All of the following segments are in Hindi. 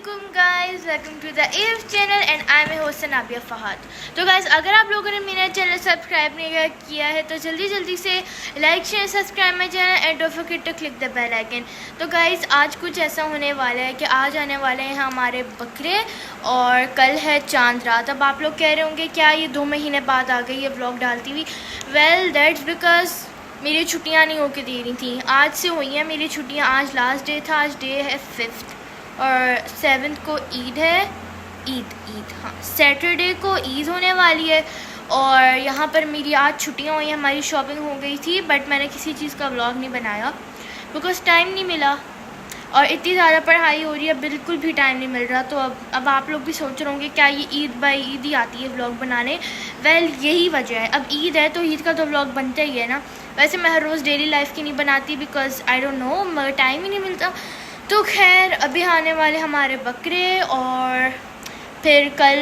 अस्सलामुअलैकुम guys, welcome to the F channel and I am host Nabia Fahad. तो गाइस, अगर आप लोगों ने मेरा चैनल सब्सक्राइब नहीं किया है तो जल्दी से like share subscribe my channel and don't forget to click the bell icon. तो गाइस, आज कुछ ऐसा होने वाला है कि आज आने वाले हैं हमारे बकरे और कल है चांद रात। अब आप लोग कह रहे होंगे क्या ये 2 महीने बाद आ गई है व्लॉग डालती हुई। वेल दैट्स बिकॉज मेरी छुट्टियां नहीं होके दे रही थी। आज से हुई हैं मेरी छुट्टियां। आज लास्ट डे था, आज डे है 5th और 7th को ईद है। ईद हाँ, सैटरडे को ईद होने वाली है और यहाँ पर मेरी आज छुट्टियां हुई हैं। हमारी शॉपिंग हो गई थी बट मैंने किसी चीज़ का व्लॉग नहीं बनाया बिकॉज टाइम नहीं मिला और इतनी ज़्यादा पढ़ाई हो रही है, बिल्कुल भी टाइम नहीं मिल रहा। तो अब आप लोग भी सोच रहे होंगे क्या ये ईद बाई ईद ही आती है व्लॉग बनाने। वेल यही वजह है, अब ईद है तो ईद का तो व्लॉग बनता ही है ना। वैसे मैं हर रोज़ डेली लाइफ की नहीं बनाती because I don't know, time ही नहीं मिलता। तो खैर, अभी आने वाले हमारे बकरे और फिर कल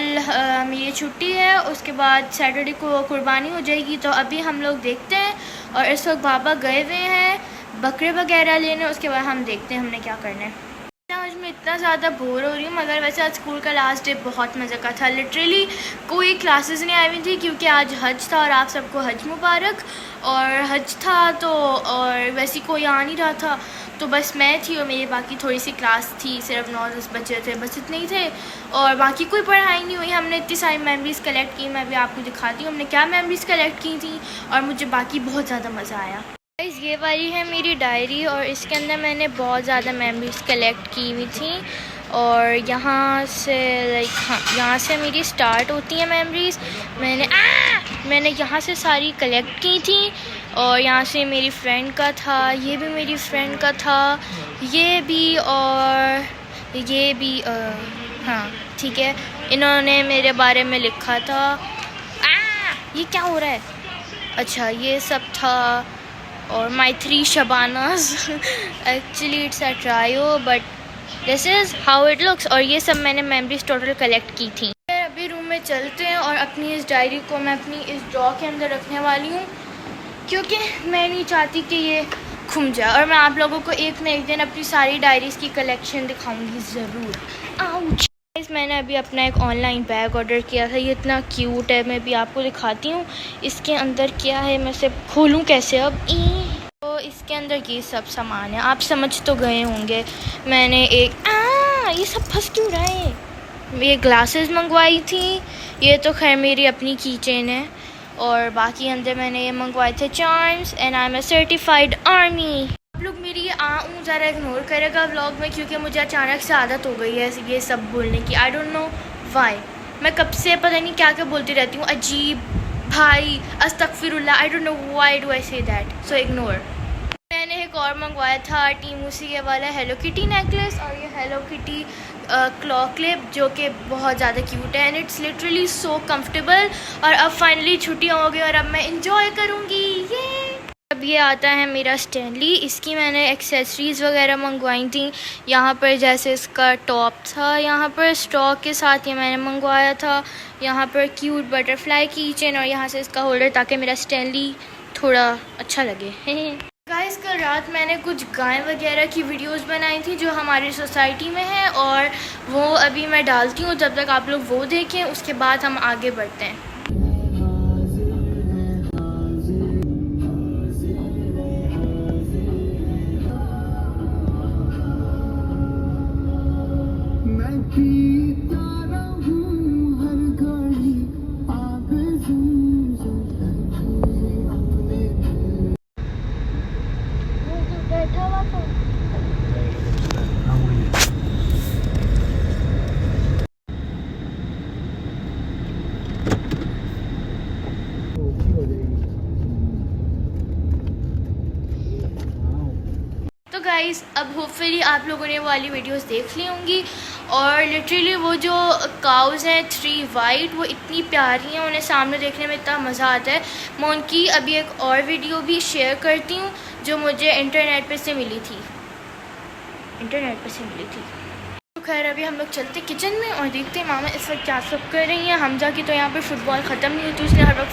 मेरी छुट्टी है। उसके बाद सैटरडे को कुर्बानी हो जाएगी। तो अभी हम लोग देखते हैं और इस वक्त बाबा गए हुए हैं बकरे वगैरह लेने। उसके बाद हम देखते हैं हमने क्या करना है। आज मैं इतना ज़्यादा बोर हो रही हूँ, मगर वैसे आज स्कूल का लास्ट डे बहुत मज़े का था। लिटरली कोई क्लासेस नहीं आई हुई थी क्योंकि आज हज था और आप सबको हज मुबारक। और हज था तो और वैसे कोई आ नहीं रहा था तो बस मैं थी और मेरी बाकी थोड़ी सी क्लास थी, सिर्फ 9-10 बच्चे थे, बस इतने ही थे और बाकी कोई पढ़ाई नहीं हुई। हमने इतनी सारी मेमोरीज़ कलेक्ट की, मैं भी आपको दिखाती हूँ हमने क्या मेमोरीज़ कलेक्ट की थी और मुझे बाकी बहुत ज़्यादा मज़ा आया। ये वाली है मेरी डायरी और इसके अंदर मैंने बहुत ज़्यादा मेमोरीज़ कलेक्ट की हुई थी और यहाँ से हाँ, यहाँ से मेरी स्टार्ट होती हैं मेमोरीज़। मैंने यहाँ से सारी कलेक्ट की थी और यहाँ से मेरी फ्रेंड का था, ये भी मेरी फ्रेंड का था, ये भी और ये भी हाँ ठीक है, इन्होंने मेरे बारे में लिखा था। ये क्या हो रहा है? अच्छा, ये सब था और माई 3 शबानास। Actually it's a trio but this is how it looks. और ये सब मैंने मेमोरीज टोटल कलेक्ट की थी। अभी रूम में चलते हैं और अपनी इस डायरी को मैं अपनी इस ड्रॉ के अंदर रखने वाली हूँ क्योंकि मैं नहीं चाहती कि ये खुम जाए। और मैं आप लोगों को एक न एक दिन अपनी सारी डायरीज़ की कलेक्शन दिखाऊंगी ज़रूर। आउच! मैंने अभी अपना एक ऑनलाइन बैग ऑर्डर किया था, ये इतना क्यूट है। मैं भी आपको दिखाती हूँ इसके अंदर क्या है। मैं इसे खोलूँ कैसे अब? तो इसके अंदर ये सब सामान है, आप समझ तो गए होंगे। मैंने एक ये सब फंस क्यों रहा है? ये ग्लासेस मंगवाई थी, ये तो खैर मेरी अपनी की चेन है और बाकी अंदर मैंने ये मंगवाए थे charms and I am a certified army. आप लोग मेरी ये ज़रा इग्नोर करेगा व्लॉग में क्योंकि मुझे अचानक से आदत हो गई है ये सब बोलने की। आई डोंट नो वाई, मैं कब से पता नहीं क्या क्या बोलती रहती हूँ, अजीब, भाई, अस्तगफिरुल्लाह, I don't know why do I say that, so ignore. मैंने एक और मंगवाया था टीमूसी के वाला हेलो किटी नेकलेस और ये हेलो किटी क्लॉ क्लिप जो कि बहुत ज़्यादा क्यूट है and it's literally so comfortable. और अब फाइनली छुट्टियाँ हो गई और अब मैं इंजॉय करूँगी ये। अब ये आता है मेरा स्टैनली, इसकी मैंने एक्सेसरीज़ वगैरह मंगवाई थी। यहाँ पर जैसे इसका टॉप था, यहाँ पर स्टॉक के साथ ये मैंने मंगवाया था। यहाँ पर क्यूट बटरफ्लाई की चेन और यहाँ से इसका होल्डर ताकि मेरा स्टैनली थोड़ा अच्छा लगे। गाइस, कल रात मैंने कुछ गाय वगैरह की वीडियोस बनाई थी जो हमारी सोसाइटी में है और वो अभी मैं डालती हूँ। जब तक आप लोग वो देखें उसके बाद हम आगे बढ़ते हैं। तो गाइस, अब होपफुली आप लोगों ने वो वाली वीडियोस देख ली होंगी और लिटरली वो जो काउज़ हैं 3 वाइट, वो इतनी प्यारी हैं, उन्हें सामने देखने में इतना मज़ा आता है। मैं उनकी अभी एक और वीडियो भी शेयर करती हूँ जो मुझे इंटरनेट पे से मिली थी। तो खैर, अभी हम लोग चलते किचन में और देखते हैं मामा इस वक्त क्या सब कर रही हैं। हमजा की तो यहाँ पे फ़ुटबॉल ख़त्म नहीं होती, उसने हर वक्त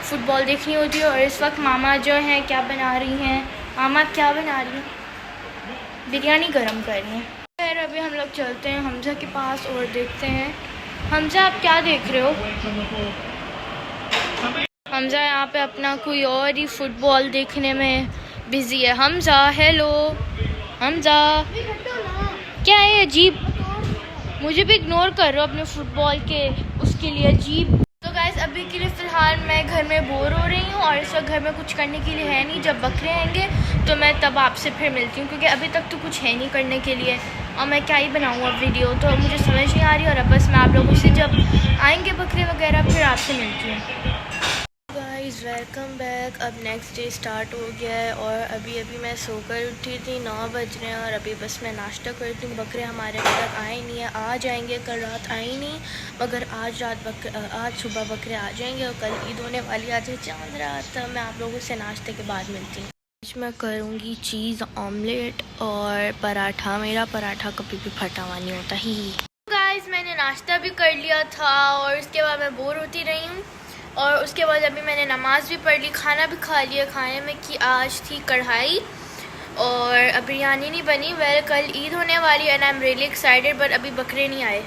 फ़ुटबॉल देखनी होती है। और इस वक्त मामा जो हैं क्या बना रही हैं? मामा क्या बना रही हैं? बिरयानी गर्म कर रही हैं। खैर, अभी हम लोग चलते हैं हमजा के पास और देखते हैं। हमजा, आप क्या देख रहे हो? हमजा यहाँ पे अपना कोई और ही फुटबॉल देखने में बिजी है। हमजा, हेलो हमजा, क्या है अजीब? मुझे भी इग्नोर कर रहे हो अपने फुटबॉल के उसके लिए, अजीब। तो गाइस अभी के लिए फ़िलहाल मैं घर में बोर हो रही हूँ और इस वक्त घर में कुछ करने के लिए है नहीं। जब बकरे आएंगे तो मैं तब आपसे फिर मिलती हूँ, क्योंकि अभी तक तो कुछ है नहीं करने के लिए और मैं क्या ही बनाऊँ अब वीडियो, तो मुझे समझ नहीं आ रही। और अब बस मैं आप लोगों से जब आएंगे बकरे वगैरह फिर आपसे मिलती हूँ। Guys welcome back. अब नेक्स्ट डे स्टार्ट हो गया है और अभी मैं सोकर उठी थी, 9 बज रहे हैं और अभी बस मैं नाश्ता करती हूँ। बकरे हमारे अभी तक आए नहीं है, आ जाएंगे। कल रात आए नहीं, मगर आज सुबह बकरे आ जाएंगे और कल ईद होने वाली, आज है चांद रात। मैं आप लोगों से नाश्ते के बाद मिलती हूँ। आज मैं करूँगी चीज़ ऑमलेट और पराठा। मेरा पराठा कभी भी फटा हुआ नहीं होता ही। गाइस मैंने नाश्ता भी कर लिया था और उसके बाद मैं बोर होती रही हूँ और उसके बाद अभी मैंने नमाज़ भी पढ़ ली, खाना भी खा लिया। खाने में कि आज थी कढ़ाई और अब बिरयानी नहीं बनी। वेल कल ईद होने वाली है and I am really excited, but अभी बकरे नहीं आए।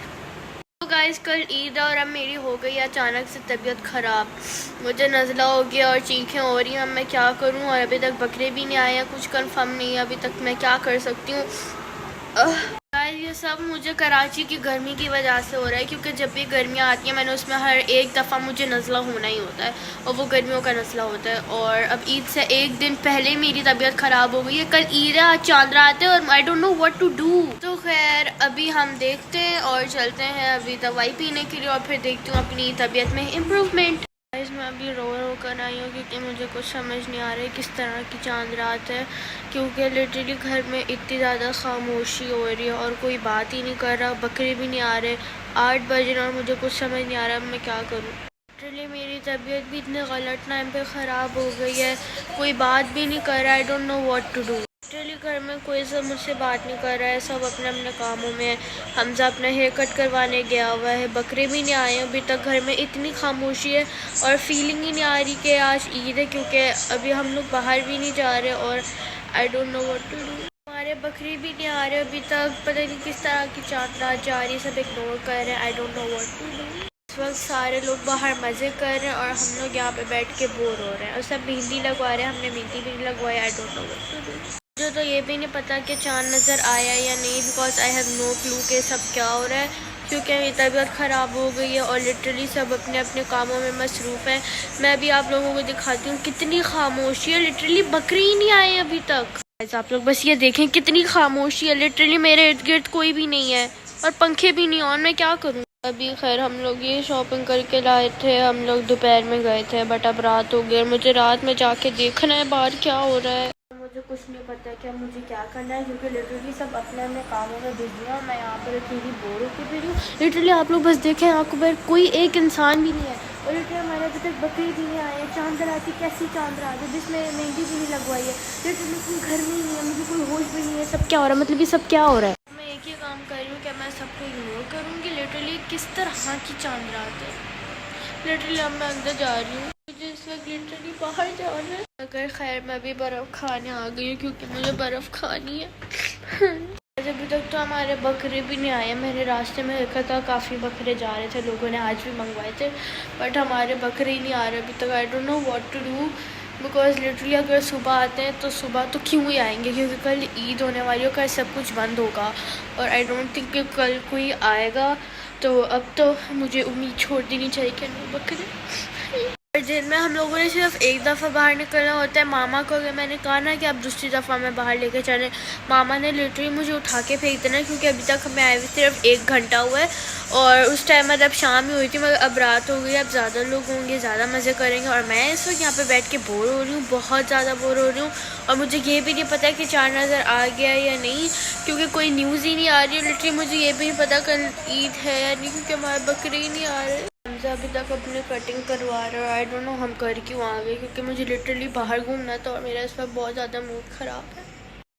तो गाइस कल ईद है और अब मेरी हो गई अचानक से तबीयत ख़राब, मुझे नज़ला हो गया और चीखें हो रही हैं। अब मैं क्या करूं और अभी तक बकरे भी नहीं आए हैं, कुछ कंफर्म नहीं है अभी तक मैं क्या कर सकती हूँ। ये सब मुझे कराची की गर्मी की वजह से हो रहा है, क्योंकि जब भी गर्मियाँ आती हैं मैंने उसमें हर एक दफ़ा मुझे नज़ला होना ही होता है और वो गर्मियों का नज़ला होता है। और अब ईद से एक दिन पहले मेरी तबीयत ख़राब हो गई है। कल ईद है, आज चांद रात है और I don't know what to do. तो खैर अभी हम देखते हैं और चलते हैं अभी दवाई पीने के लिए और फिर देखती हूँ अपनी तबीयत में इम्प्रूवमेंट। मैं अभी रो कर आई हूँ क्योंकि मुझे कुछ समझ नहीं आ रहा है किस तरह की चांद रात है, क्योंकि लिटरली घर में इतनी ज़्यादा खामोशी हो रही है और कोई बात ही नहीं कर रहा। बकरे भी नहीं आ रहे, 8 बज रहे और मुझे कुछ समझ नहीं आ रहा अब मैं क्या करूँ। लिटरली मेरी तबीयत भी इतने गलत टाइम पे ख़राब हो गई है, कोई बात भी नहीं कर रहा। I don't know what to do. Literally घर में कोई सब मुझसे बात नहीं कर रहा है, सब अपने अपने कामों में। हमजा अपना हेयर कट करवाने गया हुआ है, बकरे भी नहीं आए हैं अभी तक। घर में इतनी खामोशी है और फीलिंग ही नहीं आ रही कि आज ईद है, क्योंकि अभी हम लोग बाहर भी नहीं जा रहे और I don't know what to do. हमारे बकरे भी नहीं आ रहे अभी तक, पता नहीं किस तरह की चांद रात जा रही है, सब इग्नोर कर रहे हैं। I don't know what to do. इस वक्त सारे लोग बाहर मज़े कर रहे हैं और हम लोग यहाँ पे बैठ के बोर हो रहे हैं और सब मेहंदी लगवा रहे हैं, हमने मेहंदी भी नहीं लगवाई। I don't know what to do. मुझे तो ये भी नहीं पता कि चांद नज़र आया या नहीं, because I have no clue के सब क्या हो रहा है, क्योंकि मेरी तबीयत ख़राब हो गई है और लिटरली सब अपने अपने कामों में मसरूफ़ हैं। मैं भी आप लोगों को दिखाती हूँ कितनी खामोशी है, लिटरली बकरे ही नहीं आए अभी तक। आप लोग बस ये देखें कितनी खामोशी है, लिटरली मेरे इर्द गिर्द कोई भी नहीं है और पंखे भी नहीं ऑन। मैं क्या करूँ। अभी खैर हम लोग ये शॉपिंग करके लाए थे, हम लोग दोपहर में गए थे, बट अब रात हो गई। मुझे रात में जाके देखना है बाहर क्या हो रहा है। मुझे कुछ नहीं पता कि मुझे क्या करना है, क्योंकि लिटरली सब अपने अपने कामों में बिजी हैं। मैं यहाँ पर अकेली बोर होती फिर हूँ। लिटरली आप लोग बस देखें आपको पर कोई एक इंसान भी नहीं है और लिटरली हमारे अभी तक बकरे भी नहीं आए हैं। चांद रात की कैसी चांद रात है जिसमें मेहंदी भी नहीं लगवाई है, लिटरली कोई घर में ही नहीं है, मुझे कोई होश भी नहीं है। सब क्या हो रहा है, मतलब ये सब क्या हो रहा है। मैं एक ही काम कर रही हूँ कि मैं सबको इग्नोर करूँगी। लिटरली किस तरह की चांद रात है। लिटरली अब मैं अंदर जा रही हूँ, मुझे इस वक्त लिटरली बाहर जाना है। अगर खैर मैं भी बर्फ़ खाने आ गई हूँ क्योंकि मुझे बर्फ़ खानी है। अभी तक तो हमारे बकरे भी नहीं आए। मैंने रास्ते में देखा था काफ़ी बकरे जा रहे थे, लोगों ने आज भी मंगवाए थे, बट हमारे बकरे ही नहीं आ रहे अभी तक। I don't know what to do, because literally अगर सुबह आते हैं तो सुबह तो क्यों ही आएंगे, क्योंकि कल ईद होने वाली है, कल सब कुछ बंद होगा और आई डोंट थिंक कि कल कोई आएगा। तो अब तो मुझे उम्मीद छोड़ देनी चाहिए कि नहीं बकरे। दिन में हम लोगों ने सिर्फ एक दफ़ा बाहर निकलना होता है। मामा को अगर मैंने कहा ना कि अब दूसरी दफ़ा मैं बाहर लेके चलें, मामा ने लिटरली मुझे उठा के फेंक देना, क्योंकि अभी तक हमें आए हुए सिर्फ 1 घंटा हुआ है और उस टाइम मतलब शाम ही हुई थी, मगर अब रात हो गई, अब ज़्यादा लोग होंगे, ज़्यादा मज़े करेंगे और मैं इस वक्त यहाँ पर बैठ के बोर हो रही हूँ, बहुत ज़्यादा बोर हो रही हूँ। और मुझे ये भी नहीं पता कि चांद नज़र आ गया या नहीं, क्योंकि कोई न्यूज़ ही नहीं आ रही है। लिटरली मुझे ये भी नहीं पता कल ईद है या नहीं, क्योंकि हमारे बकरे ही नहीं आ रहे। हमजा अभी तक अपनी कटिंग करवा रहा है। आई डोंट नो हम कर क्यों आ गए, क्योंकि मुझे लिटरली बाहर घूमना था और मेरा इस वक्त बहुत ज़्यादा मूड ख़राब है।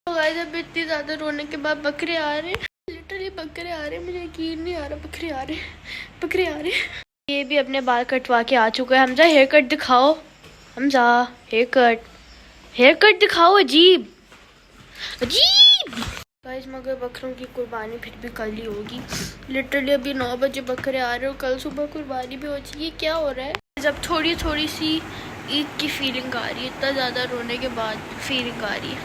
तो गाइस अब इतनी ज़्यादा रोने के बाद बकरे आ रहे हैं, लिटरली बकरे आ रहे हैं, मुझे यकीन नहीं आ रहा बकरे आ रहे हैं, बकरे आ रहे हैं। ये भी अपने बाल कटवा के आ चुका है। हमजा हेयर कट दिखाओ, हमजा हेयर कट दिखाओ, अजीब अजीब। गाइस मगर बकरों की कुर्बानी फिर भी कल ही होगी। लिटरली अभी 9 बजे बकरे आ रहे हो, कल सुबह कुर्बानी भी हो जाएगी। क्या हो रहा है? जब थोड़ी थोड़ी सी ईद की फीलिंग आ रही है, इतना ज़्यादा रोने के बाद फीलिंग आ रही है।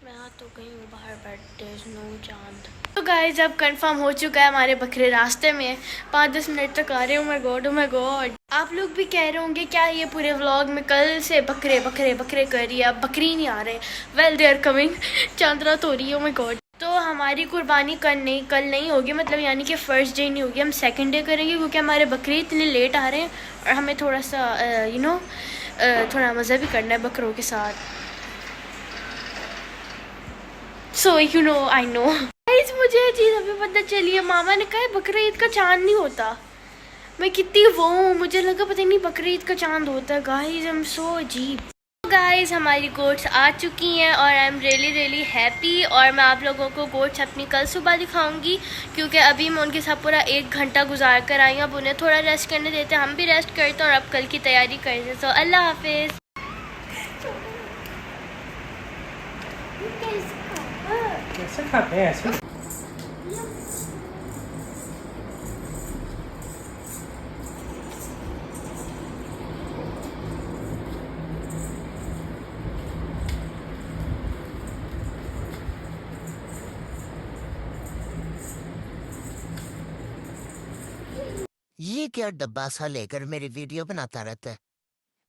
मैं आ तो गई हूँ बाहर, बट देयर इज नो चांद। तो गाइस अब कंफर्म हो चुका है, हमारे बकरे रास्ते में 5-10 मिनट तक आ रहे हैं। ओ माय गॉड। आप लोग भी कह रहे होंगे क्या ये पूरे व्लॉग में कल से बकरे बकरे बकरे कर रही है, अब बकरी नहीं आ रहे। Well they are coming. Chand Raat हो रही है। Oh my god. तो हमारी कुर्बानी कल नहीं होगी, मतलब यानी कि फर्स्ट डे नहीं होगी, हम सेकंड डे करेंगे, क्योंकि हमारे बकरे इतने लेट आ रहे हैं और हमें थोड़ा सा थोड़ा मज़ा भी करना है बकरों के साथ। सो आई नो गाइस, मुझे ये चीज़ अभी पता चली है। मामा ने कहा बकरा ईद का चांद नहीं होता। मैं कितनी वो हूँ, मुझे लगा पता नहीं बकरा ईद का चांद होता है। गाइस आई एम सो अजीब। गाइस हमारी गोट्स आ चुकी हैं और आई एम रियली हैप्पी। और मैं आप लोगों को गोट्स अपनी कल सुबह दिखाऊंगी, क्योंकि अभी मैं उनके साथ पूरा 1 घंटा गुजार कर आई हूँ। अब उन्हें थोड़ा रेस्ट करने देते हैं, हम भी रेस्ट करते हैं और अब कल की तैयारी करते हैं। सो अल्लाह हाफिज़। कैसे खाते हैं ऐसे? ये क्या डब्बा सा लेकर मेरी वीडियो बनाता रहता है।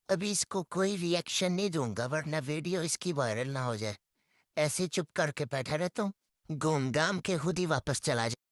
अभी इसको कोई रिएक्शन नहीं दूंगा, वरना वीडियो इसकी वायरल ना हो जाए। ऐसे चुप करके बैठा रहता हूँ, घूम घाम के खुद ही वापस चला जाए।